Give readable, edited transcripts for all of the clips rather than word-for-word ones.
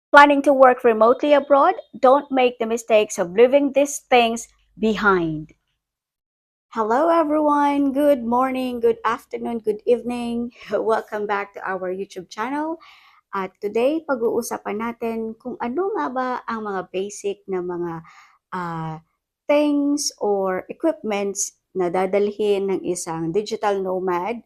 Planning to work remotely abroad? Don't make the mistakes of leaving these things behind. Hello, everyone. Good morning, good afternoon, good evening. Welcome back to our YouTube channel. At today, pag-uusapan natin kung ano nga ba ang mga basic na mga things or equipments na dadalhin ng isang digital nomad.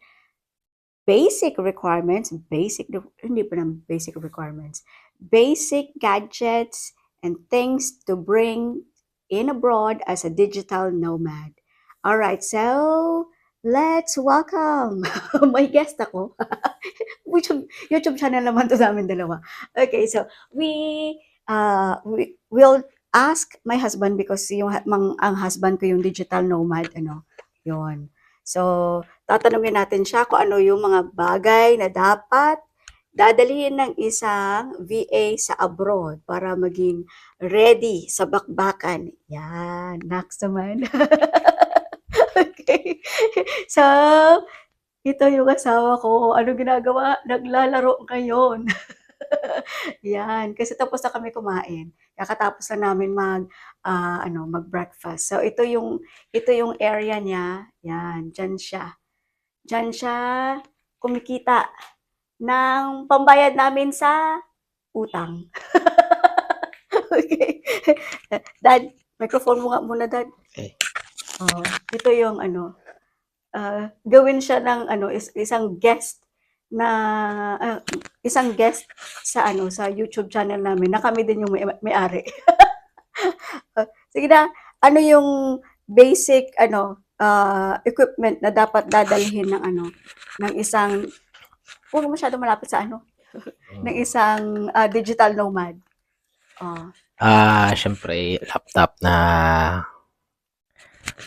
Basic requirements, hindi pa ng basic requirements, basic gadgets and things to bring in abroad as a digital nomad. All right, so let's welcome my guest ako. YouTube channel naman to sa amin dalawa. Okay, so we will ask my husband because ang husband ko yung digital nomad, yon. So, tatanungin natin siya kung ano yung mga bagay na dapat dadalhin ng isang VA sa abroad para maging ready sa bakbakan. Yan, next naman. Okay. So, ito yung asawa ko. Ano ginagawa? Naglalaro ngayon. Yan, kasi tapos na kami kumain. Kakatapos na namin mag-breakfast. So ito yung area niya. Yan, diyan siya. Diyan siya kumikita ng pambayad namin sa utang. Okay. Dad, microphone mo nga muna, Dad. Okay. Oh, ito yung gawin siya ng isang guest sa YouTube channel namin na kami din yung may-ari. Sige na, ano yung basic equipment na dapat dadalhin ng isang huwag masyado malapit sa ng isang digital nomad. Syempre laptop na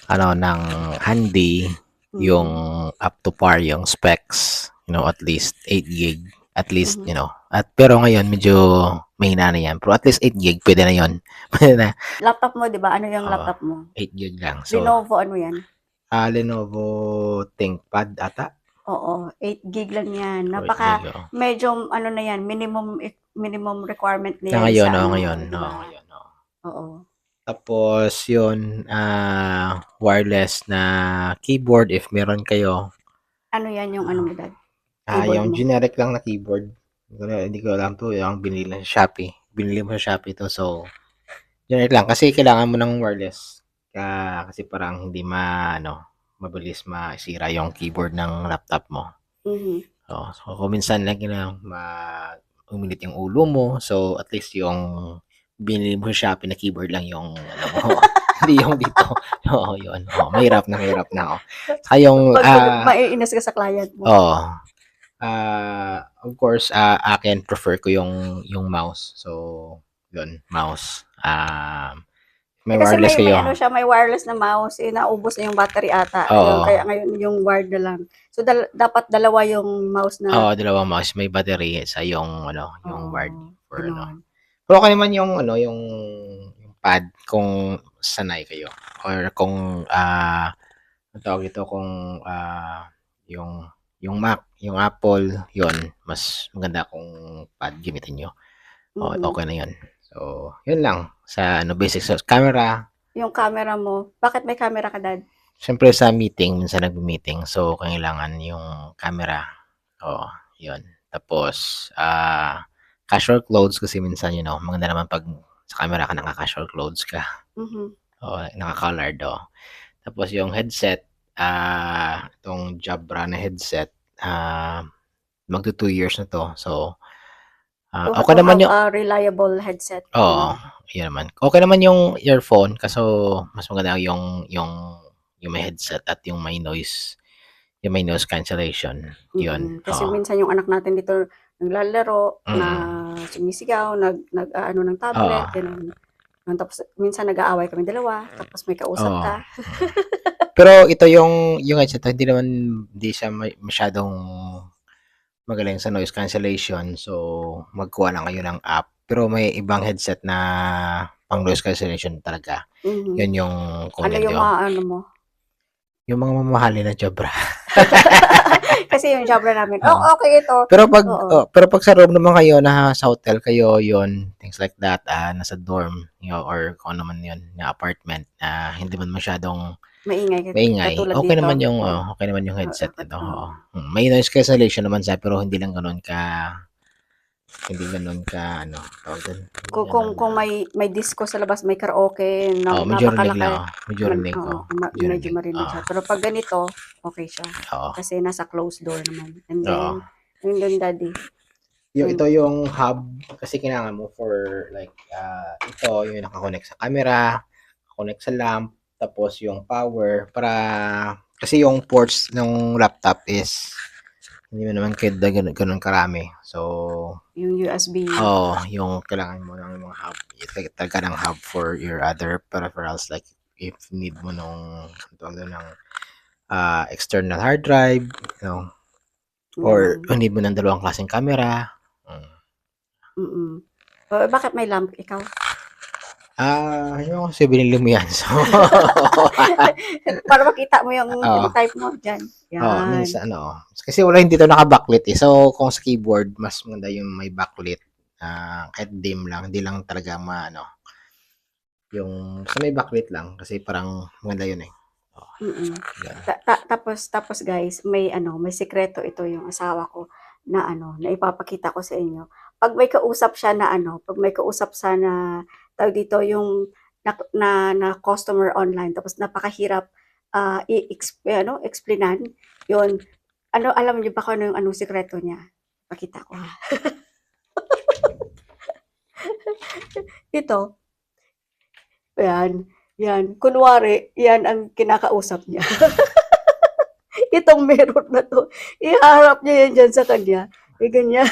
ng handy, yung up to par yung specs, at least 8 gig, at least, at pero ngayon medyo mahina na yan, pero at least 8 gig pwede na yon. Pwede na. Laptop mo, di ba? Ano yung laptop mo? 8 gig lang. So, Lenovo, ano yan? Lenovo ThinkPad ata. Oo, 8 gig lang yan. Medyo na yan, minimum requirement na yan. Ngayon. Oo. Tapos yun, wireless na keyboard if meron kayo. Ano yan yung mo, Dad? Yung generic lang na keyboard. Hindi ko alam to, yung binili lang sa Shopee. Binili mo sa Shopee to, so generic lang kasi kailangan mo ng wireless. Kasi parang hindi mabilis masira yung keyboard ng laptop mo. So kung minsan lang uminit yung ulo mo, so at least yung binili mo sa Shopee na keyboard lang yung hindi yung dito. Yun. Mahirap na ako. Saka yung maiinis ka sa client mo. Of course, akin prefer ko yung mouse. So, yun, mouse. May wireless kayo. Kasi may wireless na mouse, naubos na yung battery ata. Kaya ngayon yung wired na lang. So dapat dalawa yung mouse na. Dalawang mouse, may battery sa yung yung wired for Pero okay naman yung yung pad kung sanay kayo or kung tawag ito kung yung Mac, yung Apple, yon mas maganda kung pad gamitin nyo. Okay na yun. So, yun lang sa basic sa camera. Yung camera mo, bakit may camera ka, Dad? Siyempre sa meeting, minsan nag-meeting, so kailangan yung camera. Yun. Tapos, casual clothes kasi minsan, maganda naman pag sa camera ka naka-casual clothes ka. Naka-colored, Tapos yung headset, itong Jabra na headset, magto 2 years na to. So, okay naman yung reliable headset. Yan naman. Okay naman yung earphone kaso mas maganda yung may headset at yung may noise cancellation. Yun. Kasi minsan yung anak natin dito naglalaro, na sumisigaw, nag-ano ng tablet, ganun. Tapos minsan nag-aaway kami dalawa, tapos may kausap ka. Pero ito yung headset, hindi siya masyadong magaling sa noise cancellation. So, magkuha lang kayo ng app. Pero may ibang headset na pang noise cancellation talaga. Yun yung kung ano yung mga mo? Yung mga mamahalin na Jabra. Kasi yung job na namin, Oo. okay ito. Oo. Pero pag sa room naman kayo, sa hotel kayo, yon things like that, nasa dorm, or kung ano man yun, na apartment, hindi man masyadong Maingay maingay, katulad okay dito. naman yung, Oo. okay naman yung Oo, headset nito, oo. oo. May noise cancellation naman siya, pero hindi lang gano'n hindi gano'n ano, tawag do'n, hindi gano'n Kung may disco sa labas, may karaoke na medyo rinig lang, napakalaki, medyo rinig, oo, medyo medyo rinig, marinig siya. Pero pag ganito, okay siya. oo, Kasi nasa closed door naman. And oo. then, yun dun, daddy. Ito yung hub kasi kailangan mo for like, ito yung naka-connect sa camera, connect sa lamp, tapos yung power para kasi yung ports ng laptop is hindi mo naman kaya ganun karami. So, Yung USB. yung kailangan mo ng mga hub, talaga ng hub for your other peripherals like if need mo nung tawag doon ng external hard drive, or Yan. need mo ng dalawang klaseng camera. Bakit may lamp ikaw? Yung kasi binili mo yan. So, Para makita mo yung oo. type mo dyan. Yan. Minsan, kasi wala hindi to naka-backlit eh. So, kung sa keyboard, mas maganda yung may backlit. Kahit dim lang, hindi lang talaga yung sa may backlit lang kasi parang maganda yun eh. Yan. Tapos guys, may sikreto ito yung asawa ko na na ipapakita ko sa inyo. Pag may kausap siya na pag may kausap sa na tawag dito yung na customer online tapos napakahirap explainan yun. Alam niyo ba kung ano yung anong sikreto niya? Pakita ko ha. Ito. Yan. Yan. Kunwari, yan ang kinakausap niya. Itong meron na to. Iharap niya yan dyan sa kanya. Ganyan.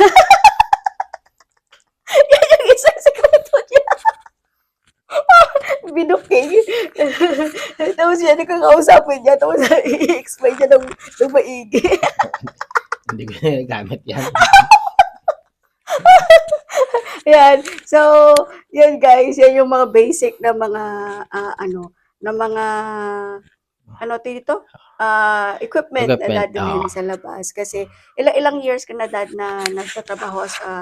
Yan yung isang sekreto niya. Binuking. Tapos yan yung kakausapin niya. Tapos i-explain niya ng maigi. Hindi ko nagagamit yan. Yan. So, yan guys. Yan yung mga basic na mga na mga dito? Equipment na dadalhin sa labas. Kasi ilang years ka na dad na nagtatrabaho sa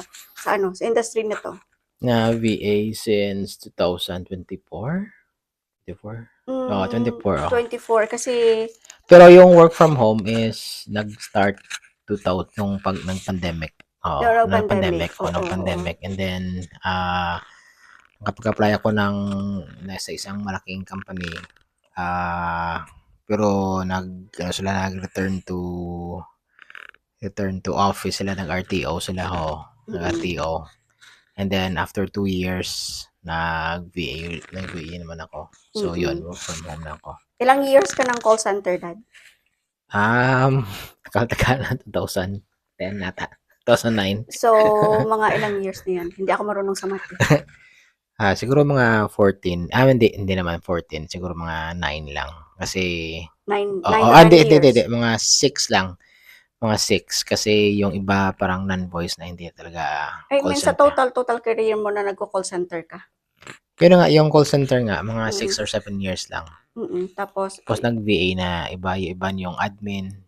industry na to? Na VA since 2024? 24? 24. 24 kasi Pero yung work from home is nag-start 2000 nung nag-pandemic. Nung pandemic. Nung pandemic. And then, kapag-apply ako nasa isang malaking company, pero nag-return to office sila, nag-RTO sila nag-RTO. And then, after 2 years, nag-VA naman ako. So, yun, work from home na ako. Ilang years ka ng call center, dad? Tagal na, 2010 nata. 2009. So, mga ilang years na yan? Hindi ako marunong sa math. Siguro mga 14. Hindi naman 14. Siguro mga 9 lang. Kasi, 9 hindi. Mga 6 lang. Mga 6. Kasi yung iba parang non-voice na hindi talaga call sa center. total career mo na nagko-call center ka? Yun nga, yung call center nga, mga 6 or 7 years lang. Tapos nag-VA na iba yung admin,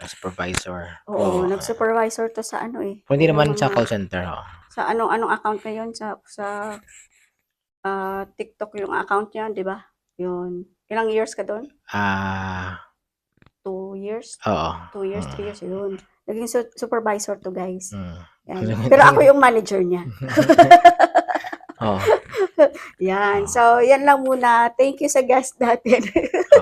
supervisor. Oo, nag-supervisor to sa Hindi naman sa call center. Sa anong account na yun? Sa TikTok yung account niya, di ba? Yun. Ilang years ka doon? 2 years? Oo. 2 years, 3 years, yun. Naging supervisor to, guys. Yan. Pero ako yung manager niya. Yan. So, yan lang muna. Thank you sa guest natin.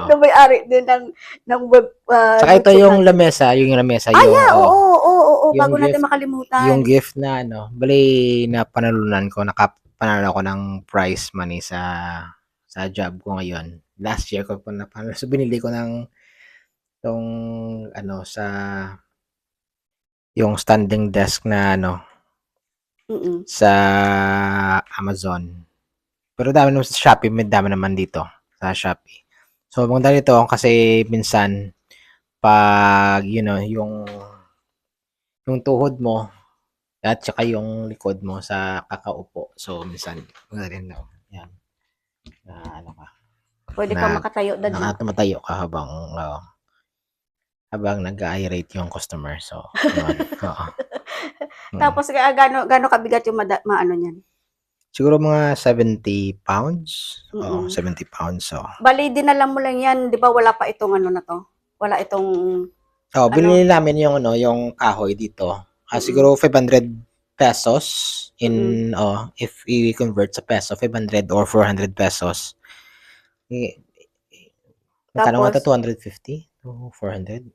Na may-ari din ng web. Saka ito yung lamesa. Oo. Bago natin makalimutan. Yung gift na, bali na panalunan ko, nakapanalo ko ng prize money sa job ko ngayon. Last year ko pa napanalo. So, binili ko ng sa yung standing desk na sa Amazon. Pero dami naman sa Shopee, may dami naman dito sa Shopee. So, maganda nito kasi minsan pag yung tuhod mo at saka yung likod mo sa kakaupo. So, minsan maganda rin daw. Yan. Pwede ka makatayo dad. Tumatayo ka habang habang nag-a-irate yung customer. So, yun. Oo. Tapos gaano kabigat yung maano niyan? Siguro mga 70 pounds. Oo, Mm. 70 pounds. So, Bali dinala mo lang 'yan, 'di ba wala pa itong ano na 'to? Wala itong oh, ano binili namin yung ano, yung kahoy dito. mm, Siguro 500 pesos mm. in if i-convert sa peso, 500 or 400 pesos. Eh, magkano nga to? Tapos 250 to 400?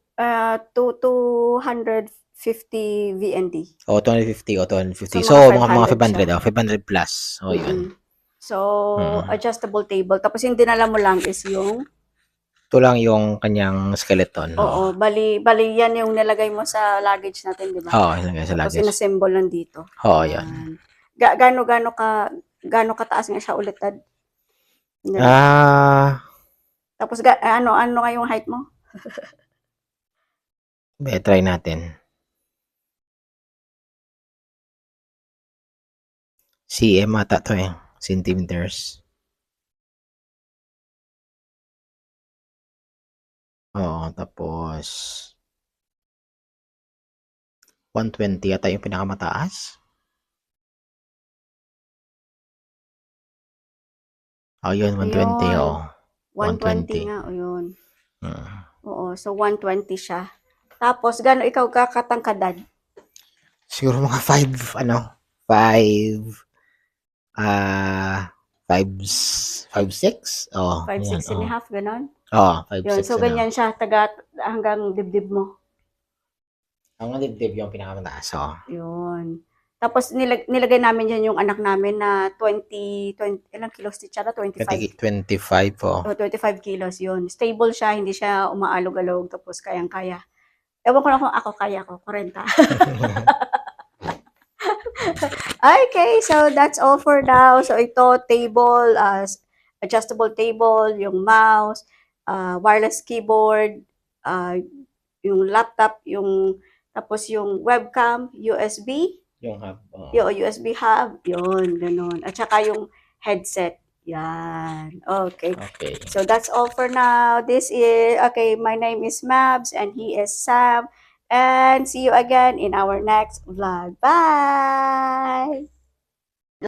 250 VND. O 250 o 250. So So, mga mga 500 siya. 500, 500 plus. O, yun. Mm. So Mm. adjustable table tapos yung dinala mo lang is yung Ito lang yung kanyang skeleton. oo, bali 'yan yung nilagay mo sa luggage natin, 'di ba? Oo, ilagay sa Tapos luggage. inassemble nandito. Oo, yan. 'Yan. Gaano kataas nga siya ulit, Dad? Tapos ano nga yung height mo? Try natin. cm ata to eh. Centimeters. Oo, tapos 120 ata yung pinakamataas. Oh, yun, 120. Ayun. Oo. 120 nga, o yun. Mm. Oo, so 120 siya. Tapos, gano'n ikaw kakatangkadad? Siguro mga 5, 5'6"? Oo, 5, yan. 6 and a half, gano'n? Oo, Yun, 5'6" so ganyan siya, hanggang dibdib mo. Ang dibdib yung pinakamataas. Oo. Yun. Tapos, nilagay namin dyan yung anak namin na 20 ilang kilos si Chara? 25. 25 po. 25 kilos, yun. Stable siya, hindi siya umaalog-alog, tapos kayang-kaya. Ewan ko lang kung ako kaya ko, 40. Okay, so that's all for now. So ito, table, adjustable table, yung mouse, wireless keyboard, yung laptop, tapos yung webcam, USB, Yung hub. yung USB hub, yun, ganun. At saka yung headset. Yan. Okay. Okay. So that's all for now. My name is Mabs and he is Sam. And see you again in our next vlog. Bye!